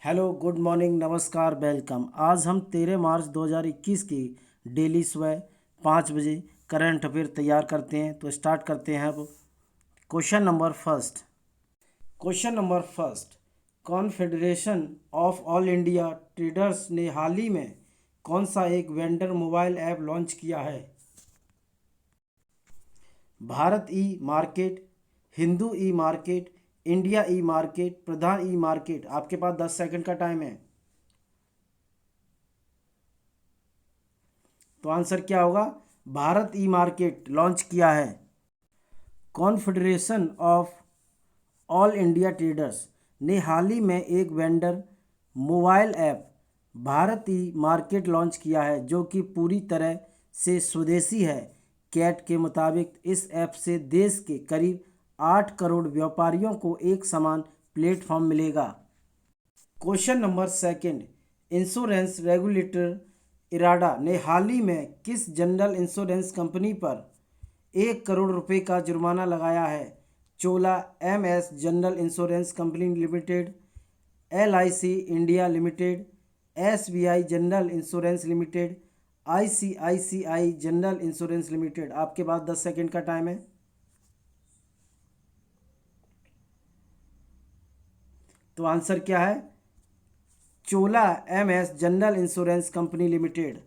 Hello, good morning, नमस्कार, welcome. आज हम 13 मार्च 2021 की डेली सुबह 5 बजे करंट अफेयर तैयार करते हैं। तो स्टार्ट करते हैं अब। Question number first. Question number first. Confederation of all India traders ने हाल ही में कौन सा एक वेंडर मोबाइल ऐप लॉन्च किया है? भारत ई मार्केट, हिंदू ई मार्केट, इंडिया ई मार्केट, प्रधान ई मार्केट। आपके पास 10 सेकंड का टाइम है। तो आंसर क्या होगा? भारत ई मार्केट लॉन्च किया है। Confederation of all India traders ने हाल ही में एक वेंडर मोबाइल ऐप भारत ई मार्केट लॉन्च किया है, जो कि पूरी तरह से स्वदेशी है। कैट के मुताबिक इस ऐप से देश के करीब 8 करोड़ व्यापारियों को एक समान प्लेटफॉर्म मिलेगा। Question number second. Insurance regulator IRDA ने हाल ही में किस जनरल इंश्योरेंस कंपनी पर 1 करोड़ रुपए का जुर्माना लगाया है? Chola MS general insurance company limited, LIC India limited, SBI general insurance limited, ICICI general insurance limited. आपके पास 10 सेकंड का टाइम है। तो आंसर क्या है? Chola MS general insurance company limited.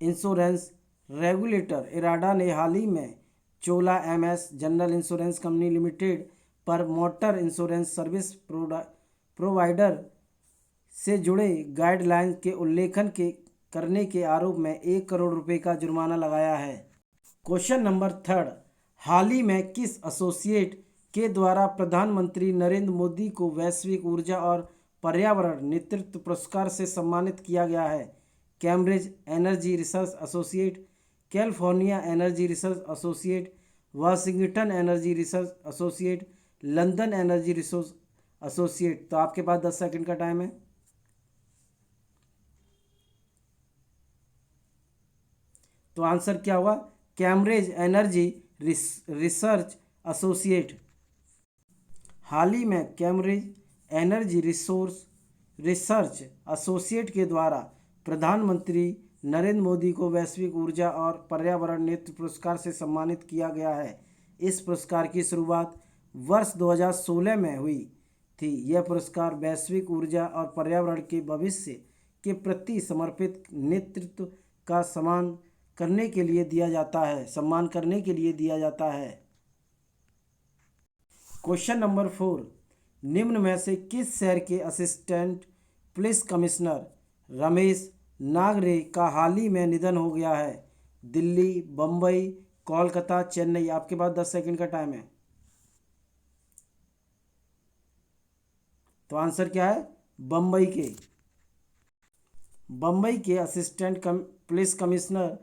Insurance regulator IRDA ने हाल ही में Chola MS general insurance company limited पर मोटर इंश्योरेंस सर्विस प्रोवाइडर से जुड़े गाइडलाइंस के उल्लंघन के करने के आरोप में 1 करोड़ रुपए का जुर्माना लगाया है। Question number third. हाल ही में किस एसोसिएट के द्वारा प्रधानमंत्री नरेंद्र मोदी को वैश्विक ऊर्जा और पर्यावरण नेतृत्व पुरस्कार से सम्मानित किया गया है? Cambridge energy research associate, California energy research associate, Washington energy research associate, London energy resource associate. तो आपके पास 10 सेकंड का टाइम है। तो आंसर क्या होगा? Cambridge energy research associate. हाल ही में कैम्ब्रिज एनर्जी रिसर्च एसोसिएट के द्वारा प्रधानमंत्री नरेंद्र मोदी को वैश्विक ऊर्जा और पर्यावरण नेतृत्व पुरस्कार से सम्मानित किया गया है। इस पुरस्कार की शुरुआत वर्ष 2016 में हुई थी। यह पुरस्कार वैश्विक ऊर्जा और पर्यावरण के भविष्य के प्रति समर्पित नेतृत्व का सम्मान करने के लिए दिया जाता है। Question number 4। निम्न में से किस शहर के assistant police commissioner Ramesh Nagare का हाल ही में निधन हो गया है? दिल्ली, बम्बई, कोलकाता, चेन्नई। आपके पास 10 सेकंड का टाइम है। तो आंसर क्या है? बम्बई के assistant police commissioner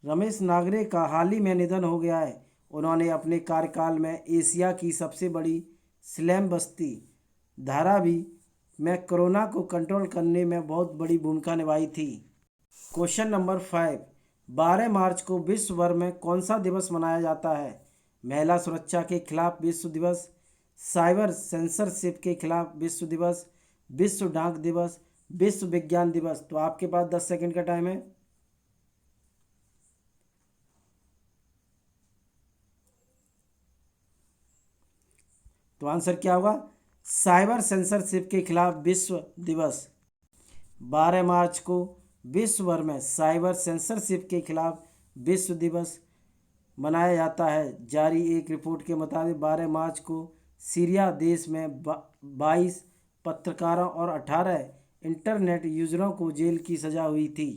Ramesh Nagare का हाल ही में निधन हो गया है। उन्होंने अपने कार्यकाल में एशिया की सबसे बड़ी स्लम बस्ती धारावी में कोरोना को कंट्रोल करने में बहुत बड़ी भूमिका निभाई थी। Question number 5। 12 मार्च को विश्व भर में कौन सा दिवस मनाया जाता है? महिला सुरक्षा के खिलाफ विश्व दिवस, साइबर सेंसरशिप के खिलाफ विश्व दिवस, विश्व डाक दिवस, विश्व विज्ञान दिवस। तो आपके पास 10 सेकंड का टाइम है। तो आंसर क्या होगा? साइबर सेंसरशिप के खिलाफ विश्व दिवस। 12 मार्च को विश्व भर में साइबर सेंसरशिप के खिलाफ विश्व दिवस मनाया जाता है। जारी एक रिपोर्ट के मुताबिक 12 मार्च को सीरिया देश में 22 पत्रकारों और 18 इंटरनेट यूजरों को जेल की सजा हुई थी।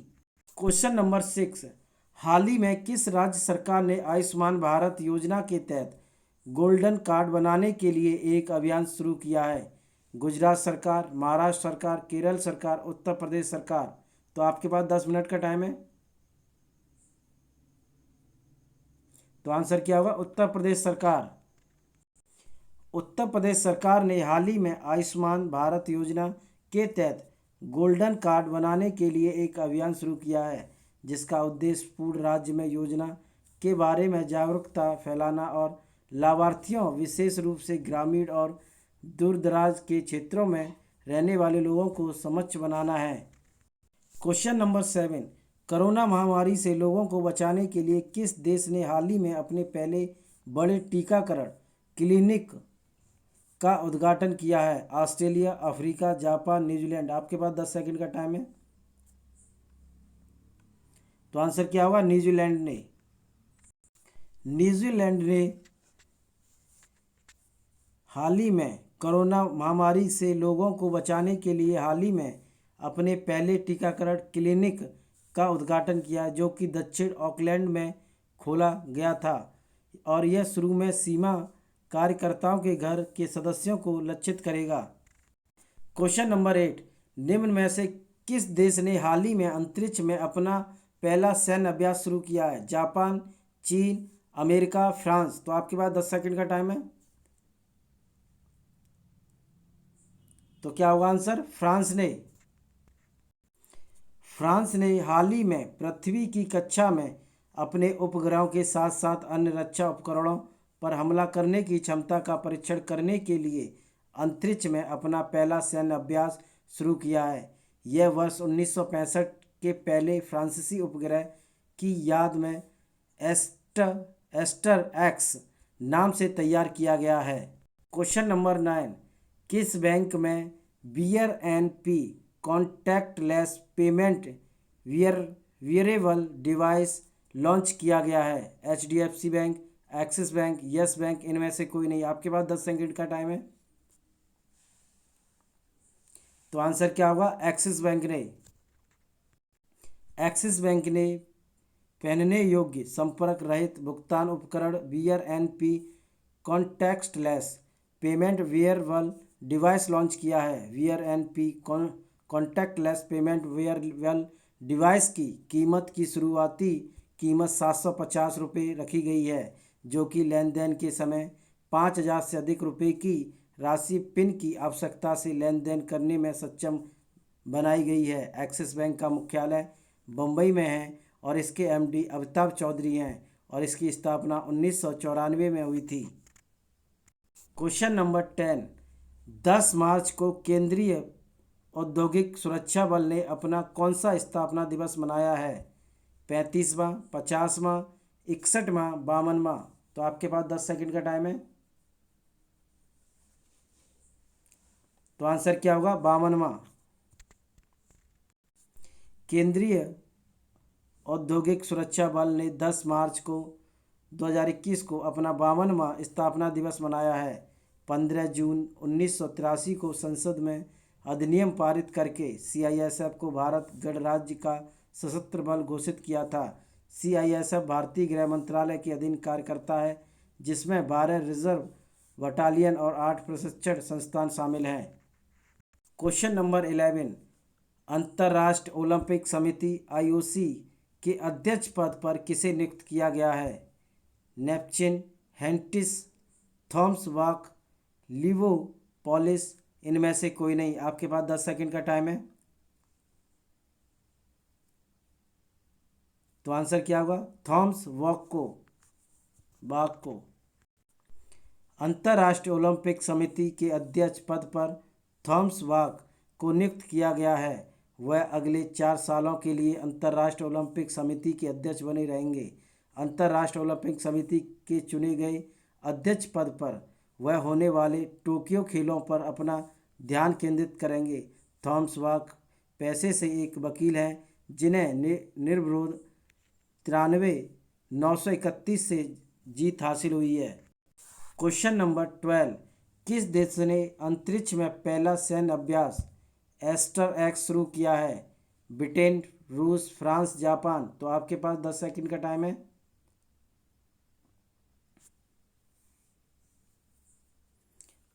Question number 6। हाल ही में किस राज्य सरकार ने आयुष्मान भारत योजना के तहत गोल्डन कार्ड बनाने के लिए एक अभियान शुरू किया है? गुजरात सरकार, महाराष्ट्र सरकार, केरल सरकार, उत्तर प्रदेश सरकार। तो आपके पास 10 मिनट का टाइम है। तो आंसर क्या होगा? उत्तर प्रदेश सरकार। उत्तर प्रदेश सरकार ने हाल ही में आयुष्मान भारत योजना के तहत गोल्डन कार्ड बनाने के लिए एक अभियान शुरू किया है, जिसका उद्देश्य पूर्ण राज्य में योजना के बारे में जागरूकता फैलाना और लाभार्थियों विशेष रूप से ग्रामीण और दूरदराज के क्षेत्रों में रहने वाले लोगों को सक्षम बनाना है। क्वेश्चन नंबर 7, कोरोना महामारी से लोगों को बचाने के लिए किस देश ने हाल ही में अपने पहले बड़े टीकाकरण क्लिनिक का उद्घाटन किया है? Australia, Africa, Japan, New Zealand. आपके पास 10 सेकंड का टाइम है। तो आंसर क्या होगा? न्यूजीलैंड ने। न्यूजीलैंड ने हाल ही में कोरोना महामारी से लोगों को बचाने के लिए हाल ही में अपने पहले टीकाकरण क्लिनिक का उद्घाटन किया, जो कि दक्षिण ऑकलैंड में खोला गया था, और यह शुरू में सीमा कार्यकर्ताओं के घर के सदस्यों को लक्षित करेगा। क्वेश्चन नंबर 8, निम्न में से किस देश ने हाल ही में अंतरिक्ष में अपना पहला सैन्य अभ्यास शुरू किया है? जापान, चीन, अमेरिका, फ्रांस। तो आपके पास 10 सेकंड का टाइम है। तो क्या होगा आंसर? फ्रांस ने हाल ही में पृथ्वी की कक्षा में अपने उपग्रहों के साथ साथ अन्य रक्षा उपकरणों पर हमला करने की क्षमता का परीक्षण करने के लिए अंतरिक्ष में अपना पहला सैन्य अभ्यास शुरू किया है। यह वर्ष 1965 के पहले फ्रांसीसी उपग्रह की याद में एस्टर एक्स नाम से तैयार किया गया है। क्वेश्चन नंबर 9, किस बैंक में BRNP contactless payment wearable device launch किया गया है? HDFC bank, axis bank, yes bank. इनमें से कोई नहीं। आपके पास 10 सेकंड का टाइम है। तो आंसर क्या होगा? एक्सिस बैंक ने पहनने योग्य संपर्क रहित भुगतान उपकरण BRNP contactless payment wearable device launch किया है। BRNP contactless payment wearable device की कीमत की शुरुआती कीमत 750 रुपये रखी गई है, जो कि लेन देन के समय 5000 से अधिक रुपये की राशि पिन की आवश्यकता से लेन देन करने में सक्षम बनाई गई है। एक्सिस बैंक का मुख्यालय बम्बई में है और इसके MD अमिताभ चौधरी हैं, और इसकी स्थापना 1994 में हुई थी। क्वेश्चन नंबर 10, 10 मार्च को केंद्रीय औद्योगिक सुरक्षा बल ने अपना कौन सा स्थापना दिवस मनाया है? 35वां, 50वां, 61वां, 52वां। तो आपके पास 10 सेकंड का टाइम है। तो आंसर क्या होगा? 52वां। केंद्रीय औद्योगिक सुरक्षा बल ने 10 मार्च को 2021 को अपना 52वां स्थापना दिवस मनाया है। 15 जून 1983 को संसद में अधिनियम पारित करके CISF को भारत गणराज्य का सशस्त्र बल घोषित किया था। CISF भारतीय गृह मंत्रालय के अधीन कार्य करता है, जिसमें 12 रिजर्व बटालियन और 8 प्रशिक्षण संस्थान शामिल हैं। क्वेश्चन नंबर 11, अंतर्राष्ट्रीय ओलंपिक समिति IOC के अध्यक्ष पद पर किसे नियुक्त किया गया है? नेपचिन, हेंटिस, थॉमस वाक, लिवो पॉलिस। इनमें से कोई नहीं। आपके पास 10 सेकंड का टाइम है। तो आंसर क्या होगा? थॉमस वाक को। अंतर्राष्ट्रीय ओलंपिक समिति के अध्यक्ष पद पर थॉमस वाक को नियुक्त किया गया है। वह अगले 4 सालों के लिए अंतर्राष्ट्रीय ओलंपिक समिति के अध्यक्ष बने रहेंगे। अंतर्राष्ट्रीय ओलंपिक समिति के चुने गए अध्यक्ष पद पर वह होने वाले टोक्यो खेलों पर अपना ध्यान केंद्रित करेंगे। थॉमस वाक पेशे से एक वकील हैं, जिन्हें निर्विरोध 93,931 से जीत हासिल हुई है। क्वेश्चन नंबर 12, किस देश ने अंतरिक्ष में पहला सैन्य अभ्यास एस्टर एक्स शुरू किया है? ब्रिटेन, रूस, फ्रांस, जापान। तो आपके पास 10 सेकंड का टाइम है।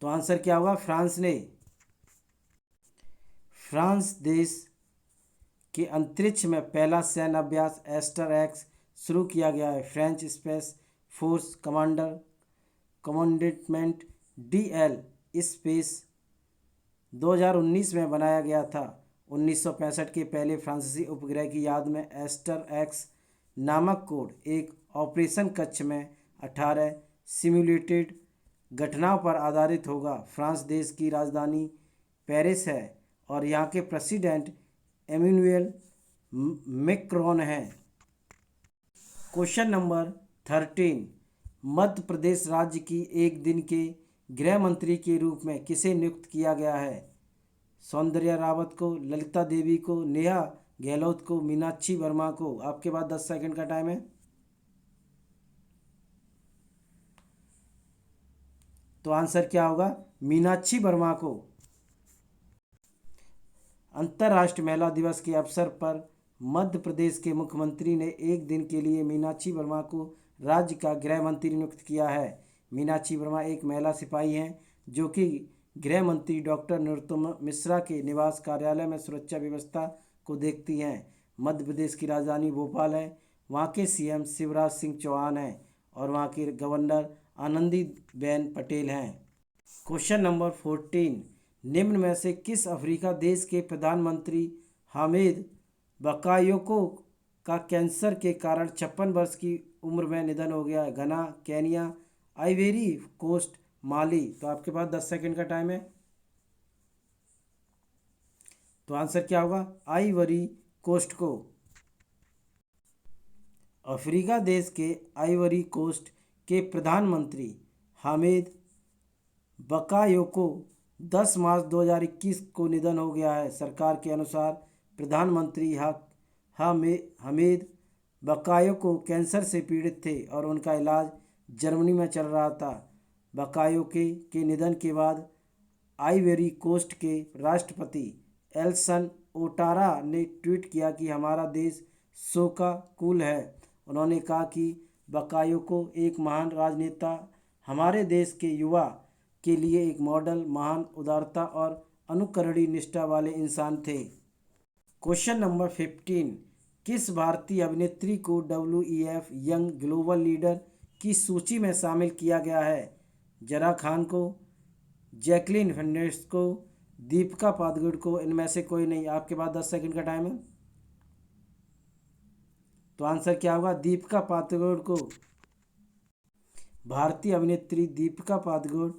तो आंसर क्या होगा? फ्रांस देश के अंतरिक्ष में पहला सैन्य अभ्यास एस्टर एक्स शुरू किया गया है। French space force commandment DL space 2019 में बनाया गया था। 1965 के पहले फ्रांसीसी उपग्रह की याद में एस्टर एक्स नामक कोड एक ऑपरेशन कक्ष में 18 सिम्युलेटेड घटनाओं पर आधारित होगा। फ्रांस देश की राजधानी पेरिस है और यहाँ के प्रेसिडेंट एमेनुएल मैक्रोन हैं। क्वेश्चन नंबर 13, मध्य प्रदेश राज्य की एक दिन के गृह मंत्री के रूप में किसे नियुक्त किया गया है? सौंदर्या रावत को, ललिता देवी को, नेहा गहलोत को, मीनाक्षी वर्मा को। आपके पास 10 सेकंड का टाइम है। तो आंसर क्या होगा? मीनाक्षी वर्मा को। अंतर्राष्ट्रीय महिला दिवस के अवसर पर मध्य प्रदेश के मुख्यमंत्री ने एक दिन के लिए मीनाक्षी वर्मा को राज्य का गृह मंत्री नियुक्त किया है। मीनाक्षी वर्मा एक महिला सिपाही हैं जो कि गृह मंत्री डॉक्टर नरोत्तम मिश्रा के निवास कार्यालय में सुरक्षा व्यवस्था को देखती हैं। मध्य प्रदेश की राजधानी भोपाल है। वहाँ के सीएम शिवराज सिंह चौहान हैं और वहाँ के गवर्नर आनंदीबेन पटेल हैं। क्वेश्चन नंबर 14, निम्न में से किस अफ्रीका देश के प्रधानमंत्री हामिद बकायोको का कैंसर के कारण 56 वर्ष की उम्र में निधन हो गया है? घना, केनिया, आइवेरी कोस्ट, माली। तो आपके पास 10 सेकंड का टाइम है। तो आंसर क्या होगा? आइवरी कोस्ट को। अफ्रीका देश के आइवरी कोस्ट के प्रधानमंत्री हामिद बकायोको 10 मार्च 2021 को निधन हो गया है। सरकार के अनुसार प्रधानमंत्री हामिद बकायोको कैंसर से पीड़ित थे और उनका इलाज जर्मनी में चल रहा था। बकायोके के निधन के बाद आइवरी कोस्ट के राष्ट्रपति एल्सन ओटारा ने ट्वीट किया कि हमारा देश शोकाकुल है। उन्होंने कहा कि बकायोको एक महान राजनेता, हमारे देश के युवा के लिए एक मॉडल, महान उदारता और अनुकरणीय निष्ठा वाले इंसान थे। क्वेश्चन नंबर 15, किस भारतीय अभिनेत्री को WEF यंग ग्लोबल लीडर की सूची में शामिल किया गया है? जरा खान को, जैकलीन फर्नांडिस को, दीपिका पादुकोण को, इनमें से कोई नहीं। आपके पास 10 सेकंड का टाइम है। तो आंसर क्या होगा? दीपिका पादुकोण को। भारतीय अभिनेत्री दीपिका पादुकोण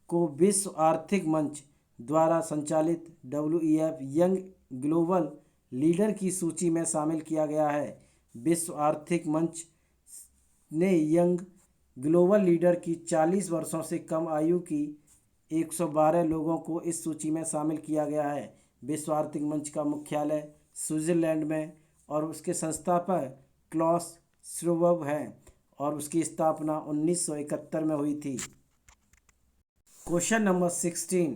को विश्व आर्थिक मंच द्वारा संचालित WEF यंग ग्लोबल लीडर की सूची में शामिल किया गया है। विश्व आर्थिक मंच ने यंग ग्लोबल लीडर की 40 वर्षों से कम आयु की 112 लोगों को इस सूची में शामिल किया गया है। विश्व आर्थिक मंच का मुख्यालय स्विट्जरलैंड में और उसके संस्थापक क्लॉस श्वाब हैं और उसकी स्थापना 1971 में हुई थी। क्वेश्चन नंबर 16,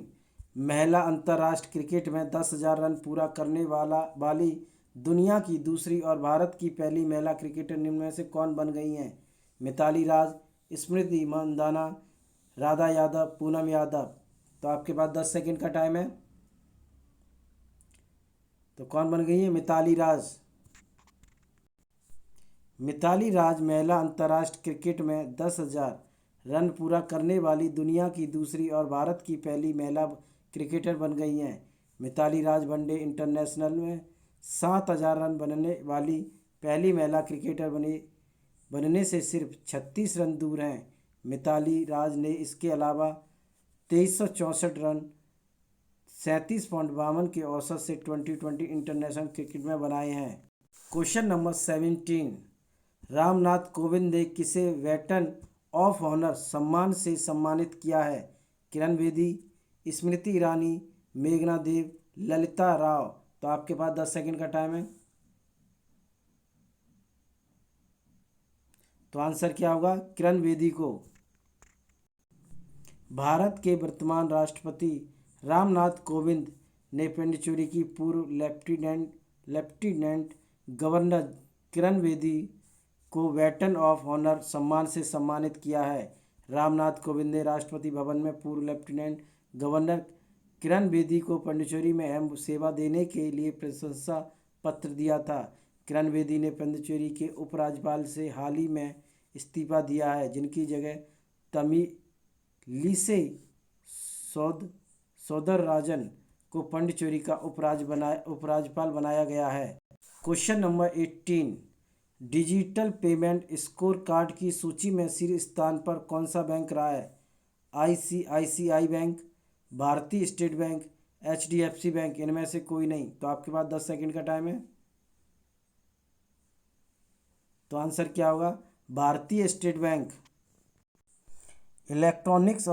महिला अंतर्राष्ट्रीय क्रिकेट में 10,000 रन पूरा करने वाली दुनिया की दूसरी और भारत की पहली महिला क्रिकेटर निम्न में से कौन बन गई हैं? मिताली राज, स्मृति मंदाना, राधा यादव, पूनम यादव। तो आपके पास 10 सेकंड का टाइम है। तो कौन बन गई है? मिताली राज। मिताली राज महिला अंतर्राष्ट्रीय क्रिकेट में 10,000 रन पूरा करने वाली दुनिया की दूसरी और भारत की पहली महिला क्रिकेटर बन गई हैं। मिताली राज वनडे इंटरनेशनल में 7,000 रन बनने वाली पहली महिला क्रिकेटर बनने से सिर्फ 36 रन दूर हैं। मिताली राज ने इसके अलावा 2364 रन 37.52 के औसत से 2020 इंटरनेशनल क्रिकेट में बनाए हैं। क्वेश्चन नंबर 17, रामनाथ कोविंद ने किसे वेटरन ऑफ ऑनर सम्मान से सम्मानित किया है? किरण बेदी, स्मृति ईरानी, मेघना देव, ललिता राव। तो आपके पास 10 सेकंड का टाइम है। तो आंसर क्या होगा? किरण बेदी को। भारत के वर्तमान राष्ट्रपति रामनाथ कोविंद ने पांडिचेरी की पूर्व लेफ्टिनेंट गवर्नर किरण बेदी को वेटरन ऑफ ऑनर सम्मान से सम्मानित किया है। रामनाथ कोविंद ने राष्ट्रपति भवन में पूर्व लेफ्टिनेंट गवर्नर किरण बेदी को पांडिचेरी में अहम सेवा देने के लिए प्रशंसा पत्र दिया था। किरण बेदी ने पांडिचेरी के उपराज्यपाल से हाल ही में इस्तीफा दिया है, जिनकी जगह तमिलिसै सौंदरराजन को पांडिचेरी का उपराज्यपाल बनाया गया है। Question number 18, digital payment score card की सूची में शीर्ष स्थान पर कौन सा बैंक रहा है? आईसीआईसीआई बैंक, भारतीय स्टेट बैंक, एचडीएफसी बैंक, इनमें से कोई नहीं। तो आपके पास 10 सेकंड का टाइम है। तो आंसर क्या होगा? भारतीय स्टेट बैंक। इलेक्ट्रॉनिक्स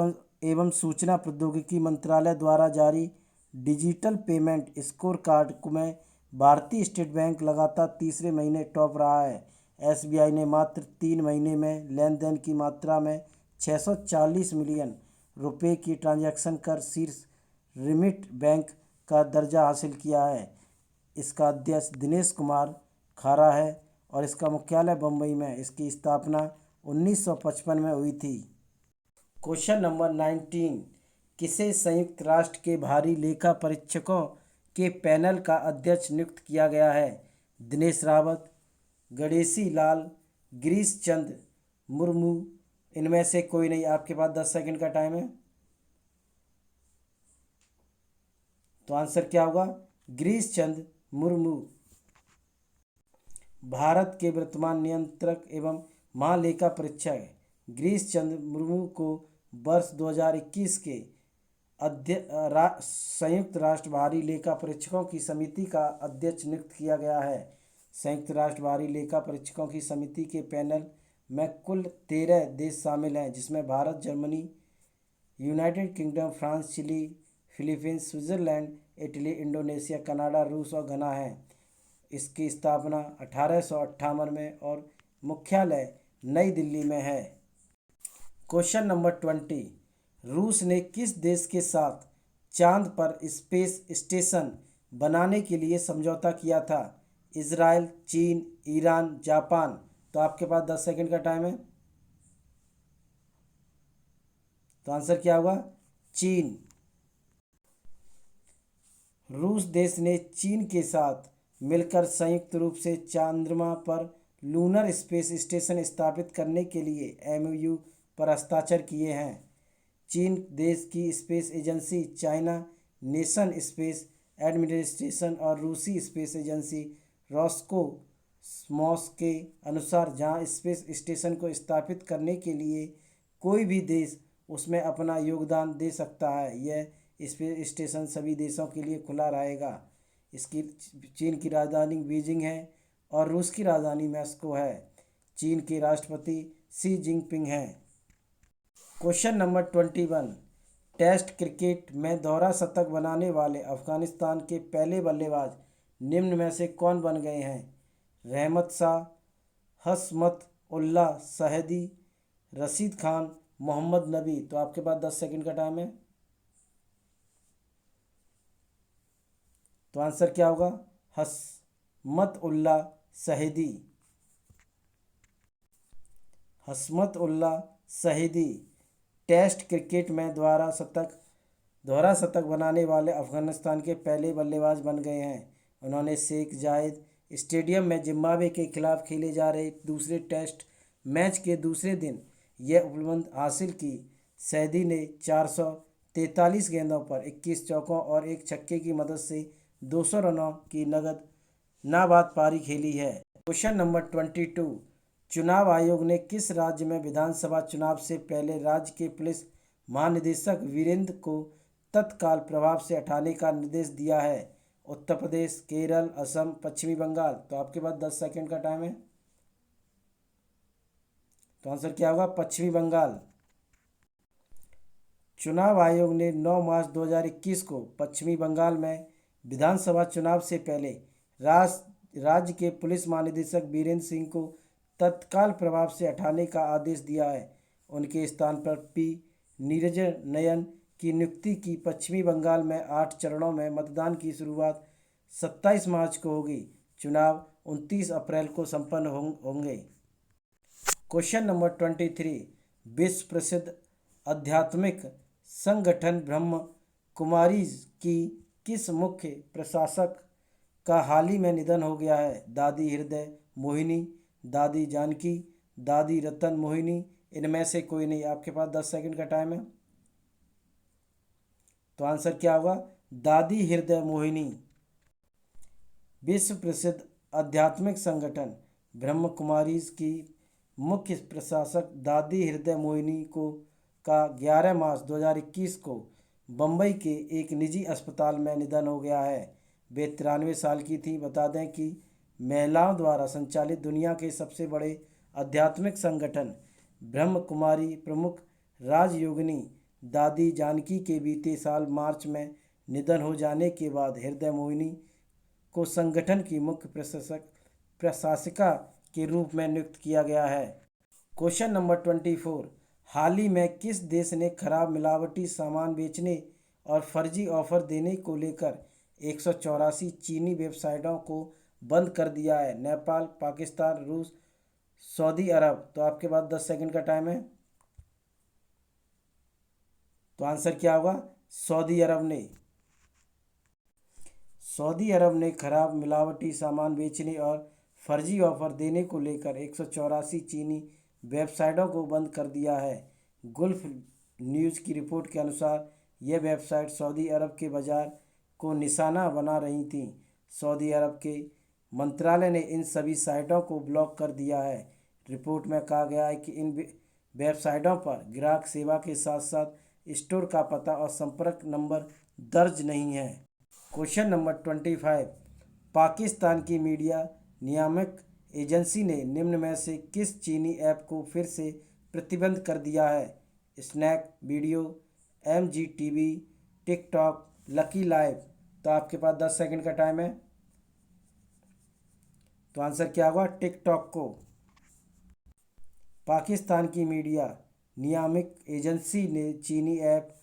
एवं सूचना प्रौद्योगिकी मंत्रालय द्वारा जारी डिजिटल पेमेंट स्कोर कार्ड में भारतीय स्टेट बैंक लगातार तीसरे महीने टॉप रहा है। एसबीआई ने मात्र 3 महीने में लेन देन की मात्रा में 640 मिलियन रुपए की ट्रांजैक्शन कर शीर्ष रिमिट बैंक का दर्जा हासिल किया है। इसका अध्यक्ष दिनेश कुमार खारा है और इसका मुख्यालय बम्बई में। इसकी स्थापना 1955 में हुई थी। क्वेश्चन नंबर 19, किसे संयुक्त राष्ट्र के भारी लेखा परीक्षकों के पैनल का अध्यक्ष नियुक्त किया गया है? दिनेश रावत, गणेशी लाल, गिरीश चंद्र मुर्मू, इनमें से कोई नहीं। आपके पास 10 सेकंड का टाइम है। तो आंसर क्या होगा? गिरीश चंद्र मुर्मू। भारत के वर्तमान नियंत्रक एवं महालेखा परीक्षक गिरीश चंद्र मुर्मू को वर्ष 2021 के संयुक्त राष्ट्र भारी लेखा परीक्षकों की समिति का अध्यक्ष नियुक्त किया गया है। संयुक्त राष्ट्र भारी लेखा परीक्षकों की समिति के पैनल में कुल 13 देश शामिल हैं, जिसमें Bharat, Germany, United Kingdom, France, Chile, Philippines, Switzerland, Italy, Indonesia, Canada, रूस और घना है। इसकी स्थापना 1858 में और मुख्यालय नई दिल्ली में है। क्वेश्चन नंबर 20, रूस ने किस देश के साथ चांद पर स्पेस स्टेशन बनाने के लिए समझौता किया था? इजराइल, चीन, ईरान, जापान। तो आपके पास 10 सेकंड का टाइम है। तो आंसर क्या होगा? चीन। रूस देश ने चीन के साथ मिलकर संयुक्त रूप से चंद्रमा पर लूनर स्पेस स्टेशन स्थापित करने के लिए एमओयू पर हस्ताक्षर किए हैं। चीन देश की space agency China nation space administration और रूसी स्पेस एजेंसी रोस्कोसमोस के अनुसार जहां स्पेस स्टेशन को स्थापित करने के लिए कोई भी देश उसमें अपना योगदान दे सकता है। यह स्पेस स्टेशन सभी देशों के लिए खुला रहेगा। इसकी चीन की राजधानी बीजिंग है और रूस की राजधानी मॉस्को है। चीन के राष्ट्रपति शी जिनपिंग हैं। क्वेश्चन नंबर 21, टेस्ट क्रिकेट में दोहरा शतक बनाने वाले अफगानिस्तान के पहले बल्लेबाज निम्न में से कौन बन गए हैं? रहमत शाह, हशमत उल्लाह शहदी, रशीद खान, मोहम्मद नबी। तो आपके पास 10 सेकंड का टाइम है। तो आंसर क्या होगा? हशमत उल्लाह शहदी। हशमत उल्लाह शहदी टेस्ट क्रिकेट में दोहरा शतक बनाने वाले अफगानिस्तान के पहले बल्लेबाज बन गए हैं। उन्होंने शेख जायद स्टेडियम में जिम्बाब्वे के खिलाफ खेले जा रहे दूसरे टेस्ट मैच के दूसरे दिन यह उपलब्धि हासिल की। सैदी ने 443 गेंदों पर 21 चौकों और एक छक्के की मदद से 200 रनों की नगद नाबाद पारी खेली है। क्वेश्चन नंबर 22, चुनाव आयोग ने किस राज्य में विधानसभा चुनाव से पहले राज्य के पुलिस महानिदेशक वीरेंद्र को तत्काल प्रभाव से हटाने का निर्देश दिया है? उत्तर प्रदेश, केरल, असम, पश्चिमी बंगाल। तो आपके पास 10 सेकंड का टाइम है। तो आंसर क्या होगा? पश्चिमी बंगाल। चुनाव आयोग ने 9 मार्च 2021 को पश्चिमी बंगाल में विधानसभा चुनाव से पहले राज्य के पुलिस महानिदेशक बीरेंद्र सिंह को तत्काल प्रभाव से हटाने का आदेश दिया है। उनके स्थान पर पी निरंजन की नियुक्ति की। पश्चिमी बंगाल में 8 चरणों में मतदान की शुरुआत 27 मार्च को होगी। चुनाव 29 अप्रैल को संपन्न होंगे। क्वेश्चन नंबर 23, विश्व प्रसिद्ध आध्यात्मिक संगठन ब्रह्म कुमारीज की किस मुख्य प्रशासक का हाल ही में निधन हो गया है? दादी हृदय मोहिनी, दादी जानकी, दादी रतन मोहिनी, इनमें से कोई नहीं। आपके पास 10 सेकंड का टाइम है। तो आंसर क्या होगा? दादी हृदय मोहिनी। विश्व प्रसिद्ध आध्यात्मिक संगठन ब्रह्म कुमारीज की मुख्य प्रशासक दादी हृदय मोहिनी को का 11 मार्च 2021 को बम्बई के एक निजी अस्पताल में निधन हो गया है। वे 93 साल की थी। बता दें कि महिलाओं द्वारा संचालित दुनिया के सबसे बड़े आध्यात्मिक संगठन ब्रह्म कुमारी प्रमुख राजयोगिनी दादी जानकी के बीते साल मार्च में निधन हो जाने के बाद हृदय मोहिनी को संगठन की मुख्य प्रशासिका के रूप में नियुक्त किया गया है। क्वेश्चन नंबर 24, हाल ही में किस देश ने खराब मिलावटी सामान बेचने और फर्जी ऑफर देने को लेकर 184 चीनी वेबसाइटों को बंद कर दिया है? नेपाल, पाकिस्तान, रूस, सऊदी अरब। तो आपके पास 10 सेकंड का टाइम है। तो आंसर क्या होगा? सऊदी अरब ने। सऊदी अरब ने खराब मिलावटी सामान बेचने और फर्जी ऑफर देने को लेकर 184 चीनी वेबसाइटों को बंद कर दिया है। गुल्फ न्यूज़ की रिपोर्ट के अनुसार यह वेबसाइट सऊदी अरब के बाजार को निशाना बना रही थीं। सऊदी अरब के मंत्रालय ने इन सभी साइटों को ब्लॉक कर दिया है। रिपोर्ट में कहा गया है कि इन वेबसाइटों पर ग्राहक सेवा के साथ साथ स्टोर का पता और संपर्क नंबर दर्ज नहीं है। क्वेश्चन नंबर 25, पाकिस्तान की मीडिया नियामक एजेंसी ने निम्न में से किस चीनी ऐप को फिर से प्रतिबंध कर दिया है? Snack Video, MGTV, TikTok, Lucky Live. तो आपके पास 10 सेकंड का टाइम है। तो आंसर क्या होगा? टिकटॉक को। पाकिस्तान की मीडिया नियामक एजेंसी ने चीनी ऐप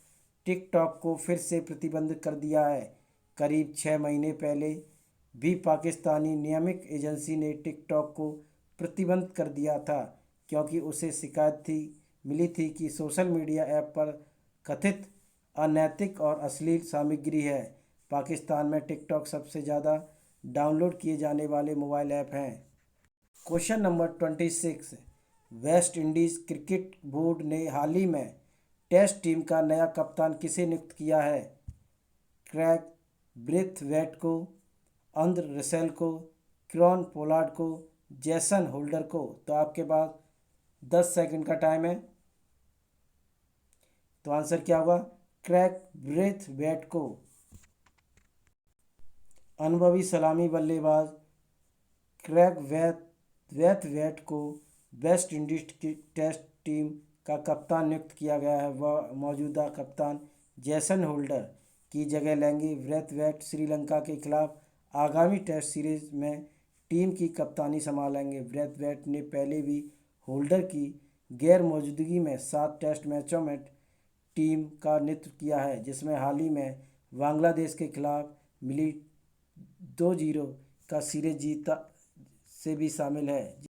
टिकटॉक को फिर से प्रतिबंध कर दिया है। करीब 6 महीने पहले भी पाकिस्तानी नियामक एजेंसी ने टिकटॉक को प्रतिबंध कर दिया था क्योंकि उसे शिकायत मिली थी कि सोशल मीडिया ऐप पर कथित अनैतिक और अश्लील सामग्री है। पाकिस्तान में टिकटॉक सबसे ज़्यादा डाउनलोड किए जाने वाले मोबाइल ऐप हैं। Question number 26, West Indies cricket board ने हाल ही में टेस्ट टीम का नया कप्तान किसे नियुक्त किया है? क्रैग ब्रेथवेट को, अंद्र रसेल को, कीरॉन पोलार्ड को, जेसन होल्डर को। तो आपके पास 10 सेकंड का टाइम है। तो आंसर क्या होगा? क्रैग ब्रेथवेट को। अनुभवी सलामी बल्लेबाज क्रैग ब्रेथवेट को वेस्ट इंडीज की टेस्ट टीम का कप्तान नियुक्त किया गया है। वह मौजूदा कप्तान जेसन होल्डर की जगह लेंगे। ब्रेथवेट श्रीलंका के खिलाफ आगामी टेस्ट सीरीज में टीम की कप्तानी संभालेंगे। ब्रेथवेट ने पहले भी होल्डर की गैर मौजूदगी में 7 टेस्ट मैचों में टीम का नेतृत्व किया है, जिसमें हाल ही में बांग्लादेश के खिलाफ मिली 2-0 का सीरीज जीता से भी शामिल है।